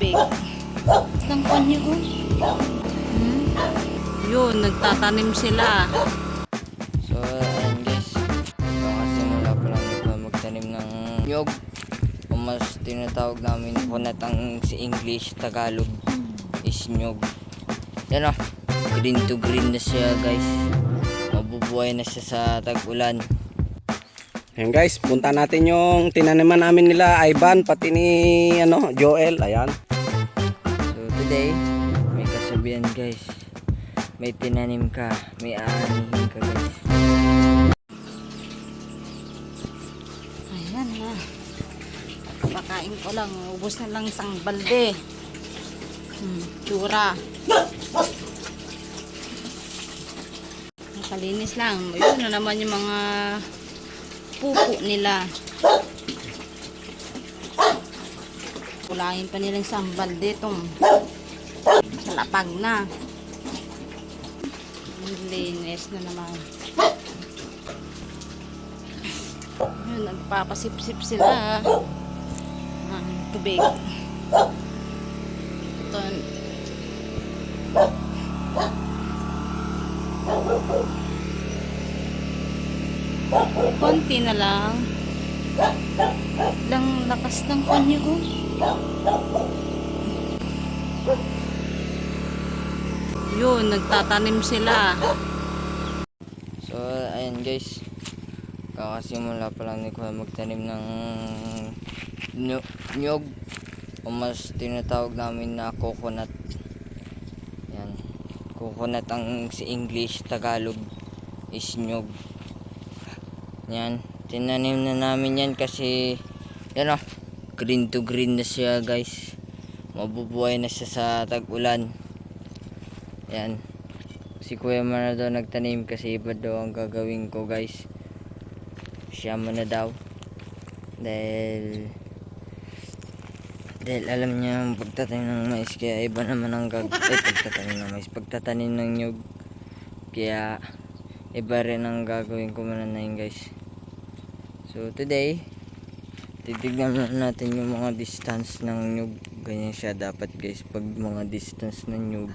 tubig. Lang kanyo oh. Yun, nagtatanim sila. So ayan guys, kakasimula pa lang ito magtanim ng nyog, o mas tinatawag namin kunatang si English, Tagalog is nyog. Yan o, green to green na siya guys, mabubuhay na siya sa tag-ulan. Ayan guys, punta natin yung tinaniman namin nila Ivan pati ni Joel. Ayan. So today, may kasabihan guys, may tinanim ka, may aanihin ka guys. Ayan na. Pakain ko lang. Ubos na lang isang balde. Tura. Nakalinis lang. Yun na naman yung mga pupo nila. Kulangin pa nilang isang balde itong salapag na. Linis na naman. Yun, nagpapasip-sip sila ng tubig. Ito. Konti na lang. Lang lakas ng kanyo oh. Yun, nagtatanim sila. So ayan guys, kakasimula pa lang ni Kuya magtanim ng nyog, o mas tinatawag namin na coconut. Yan, coconut ang si English, Tagalog is nyog. Yan, tinanim na namin yan kasi yan o, green to green na siya guys, mabubuhay na siya sa tag-ulan. Yan, si Kuya Mara daw nagtanim kasi iba daw ang gagawin ko guys. Siya muna daw dahil alam niya ang pagtatanim ng mais, kaya iba naman ang pagtatanim ng nyug, kaya iba rin ang gagawin ko muna na yun guys. So today, titignan natin yung mga distance ng nyug. Ganyan siya dapat guys pag mga distance ng nyug,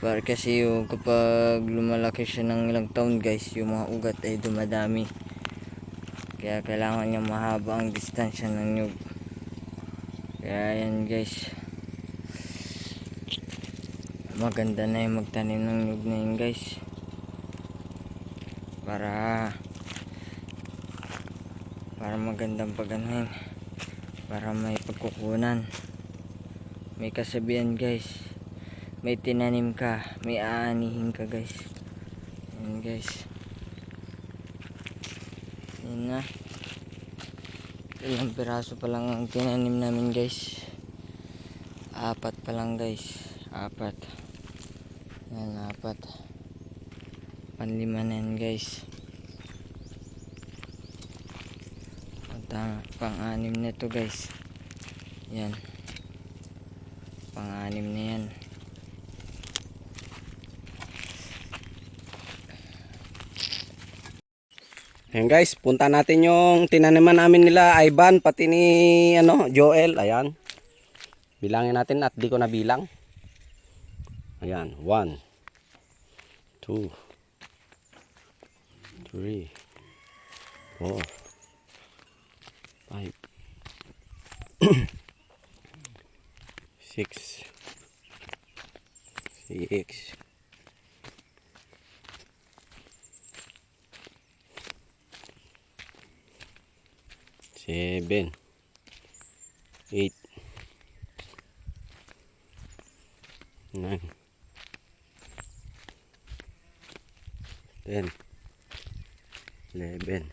para kasi yung kapag lumalaki siya ng ilang taon guys, yung mga ugat ay dumadami, kaya kailangan niya mahaba ang distansya ng nyug. Kaya yan guys, maganda na yung magtanim ng nyug na yun guys, para magandang paganahin, para may pagkukunan. May kasabihan guys, may tinanim ka, may aanihin ka guys. Yan guys, yan na, ilang piraso pa lang ang tinanim namin guys, 4 pa lang guys, 4. Yan, 4, panlima na yan guys. Pang-anim na to guys. Yan, pang-anim na yan. Ayan guys, punta natin yung tinaniman namin nila Ivan pati ni Joel. Ayan. Bilangin natin at di ko na bilang. Ayan, 1 2 3 4 5 6 7 8 9 10 11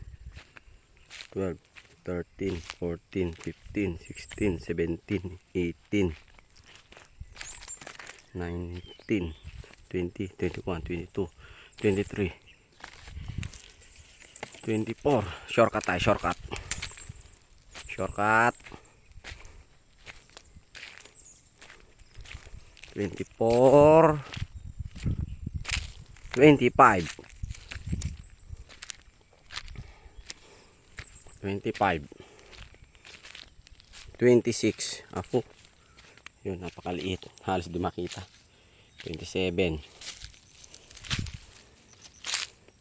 12 13 14 15 16 17 18 19 20 21 22 23 24. Shortcut tayo, shortcut 24 25 26 ako Yun, napakaliit. Halos di makita. 27.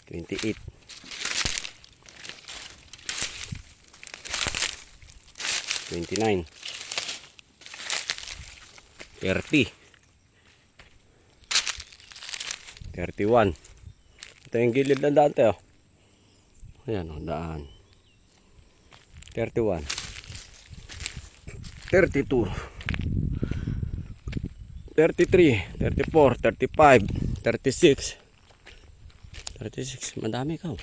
28. 29. 30. 31. Ito yung gilid ng daan tayo. Ayan o, daan. 31. 32. 33. 34. 35. 36. 36. Madami ka.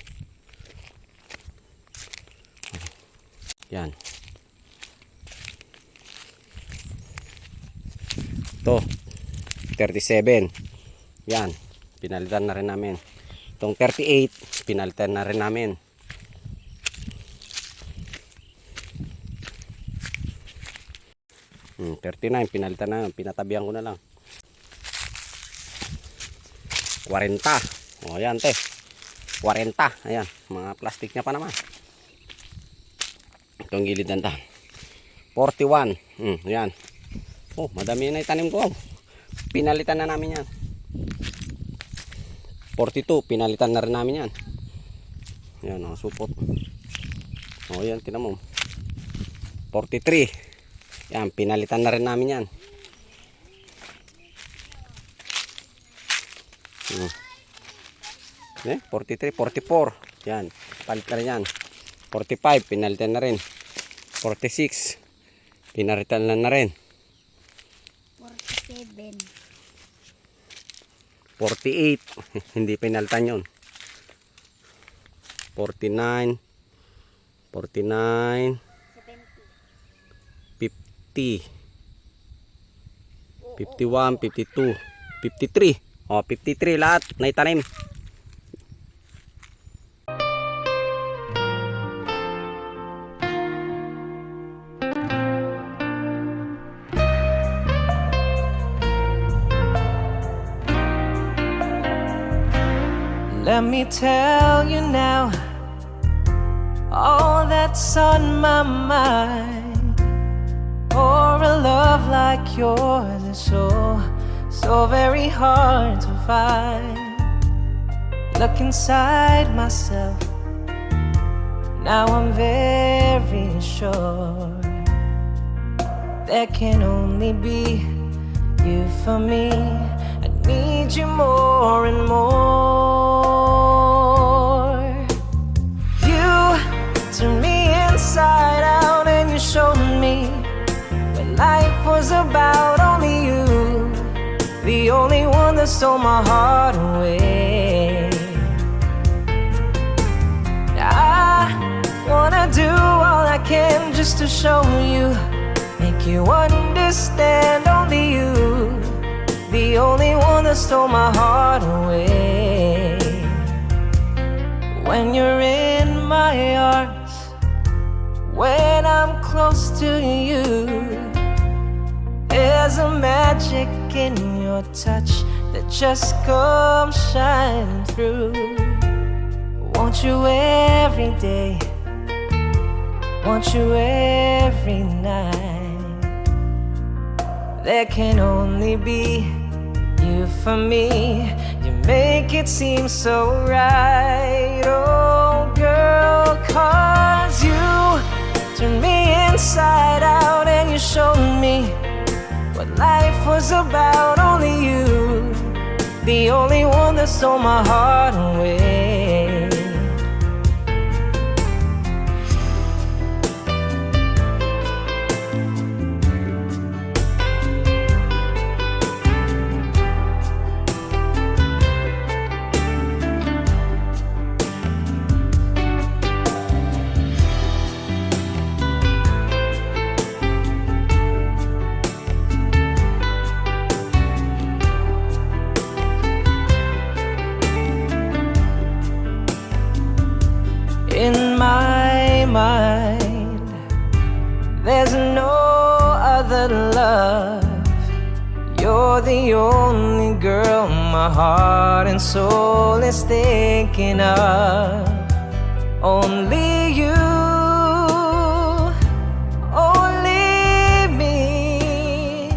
Yan. Ito. 37. Yan. Pinalitan na rin namin. Itong 38. Pinalitan na rin namin. Hmm, 39. Pinalitan na. Pinatabihan ko na lang. 40. O, ayan, te. 40. Ayan. Mga plastic niya pa naman. Itong gilid ng daan. 41. Ayan. Oh, madami na itanim ko. Pinalitan na namin yan. 42. Pinalitan na rin namin yan. Ayan, oh, supot. O, ayan, tinan mo. 43. Yan, pinalitan na rin namin yan. Eh, 43, 44. Yan, palit na rin yan. 45, pinalitan na rin. 46, pinalitan na rin. 47. 48, hindi pinalitan yun. 49, 49, 50, 51, 52, 53. O, 53 lahat na itanim. Let me tell you now all that's on my mind. For a love like yours is so very hard to find. Look inside myself, now I'm very sure there can only be you for me. I need you more and more. Turned me inside out and you showed me what life was about. Only you, the only one that stole my heart away. I wanna do all I can just to show you, make you understand. Only you, the only one that stole my heart away. When you're in my arms, when I'm close to you, there's a magic in your touch that just comes shining through. Want you every day, want you every night. There can only be you for me. You make it seem so right. Oh girl, 'cause you turned me inside out and you showed me what life was about. Only you, the only one that stole my heart away. In my mind, there's no other love. You're the only girl my heart and soul is thinking of. Only you, only me.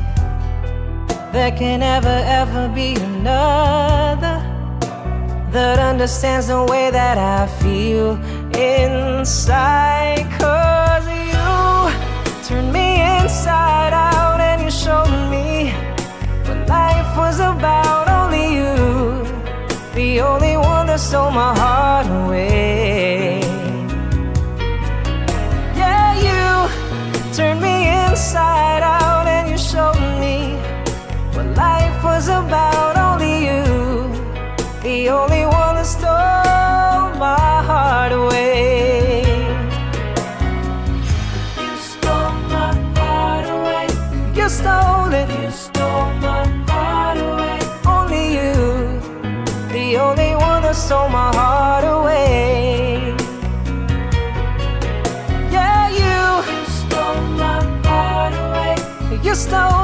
there can never ever be another that understands the way that I feel inside. 'Cause you turned me inside out and you showed me what life was about. Only you, the only one that stole my heart away. Yeah, you turned me inside out and you showed me what life was about. Only you, the only one that stole my heart away. You stole my heart away. You stole it. You stole my heart away. Only you, the only one that stole my heart away. Yeah, you stole my heart away. You stole